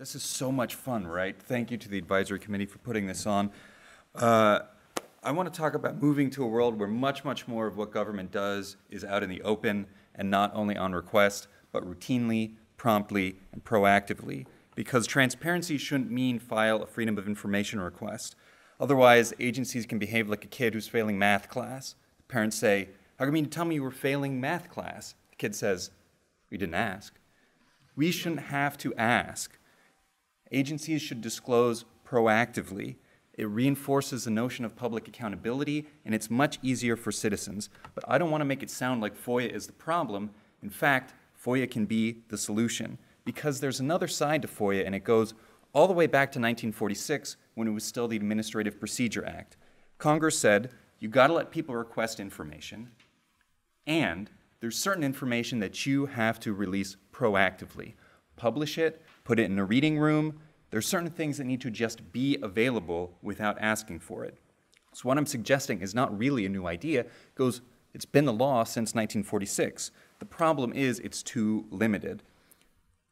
This is so much fun, right? Thank you to the advisory committee for putting this on. I want to talk about moving to a world where much, much more of what government does is out in the open and not only on request, but routinely, promptly, and proactively. Because transparency shouldn't mean file a Freedom of Information request. Otherwise, agencies can behave like a kid who's failing math class. Parents say, "How come you didn't tell me you were failing math class?" The kid says, "We didn't ask." We shouldn't have to ask. Agencies should disclose proactively. It reinforces the notion of public accountability, and it's much easier for citizens. But I don't want to make it sound like FOIA is the problem. In fact, FOIA can be the solution, because there's another side to FOIA, and it goes all the way back to 1946, when it was still the Administrative Procedure Act. Congress said, you got to let people request information, and there's certain information that you have to release proactively. Publish it, put it in a reading room. There's certain things that need to just be available without asking for it. So what I'm suggesting is not really a new idea. It's been the law since 1946. The problem is it's too limited.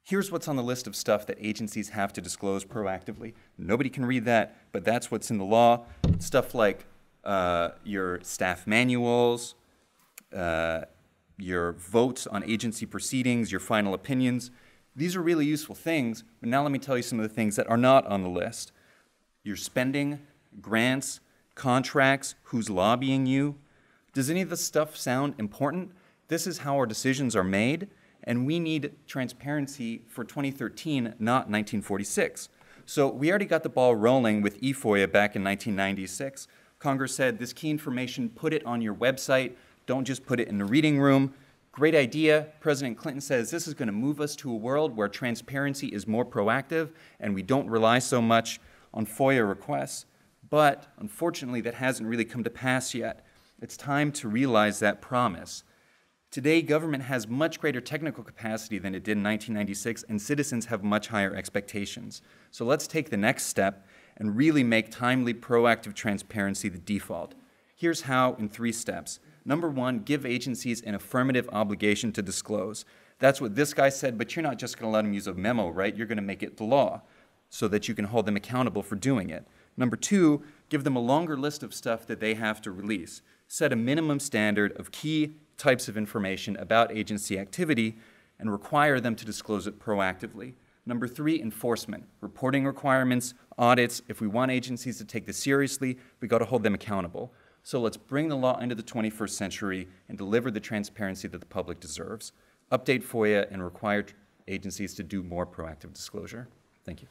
Here's what's on the list of stuff that agencies have to disclose proactively. Nobody can read that, but that's what's in the law. Stuff like your staff manuals, your votes on agency proceedings, your final opinions. These are really useful things, but now let me tell you some of the things that are not on the list. Your spending, grants, contracts, who's lobbying you. Does any of this stuff sound important? This is how our decisions are made, and we need transparency for 2013, not 1946. So we already got the ball rolling with eFOIA back in 1996. Congress said, this key information, put it on your website. Don't just put it in the reading room. Great idea. President Clinton says this is going to move us to a world where transparency is more proactive and we don't rely so much on FOIA requests. But unfortunately, that hasn't really come to pass yet. It's time to realize that promise. Today, government has much greater technical capacity than it did in 1996, and citizens have much higher expectations. So let's take the next step and really make timely, proactive transparency the default. Here's how in 3 steps. Number 1, give agencies an affirmative obligation to disclose. That's what this guy said, but you're not just going to let them use a memo, right? You're going to make it the law so that you can hold them accountable for doing it. Number 2, give them a longer list of stuff that they have to release. Set a minimum standard of key types of information about agency activity and require them to disclose it proactively. Number 3, enforcement. Reporting requirements, audits. If we want agencies to take this seriously, we got to hold them accountable. So let's bring the law into the 21st century and deliver the transparency that the public deserves. Update FOIA and require agencies to do more proactive disclosure. Thank you.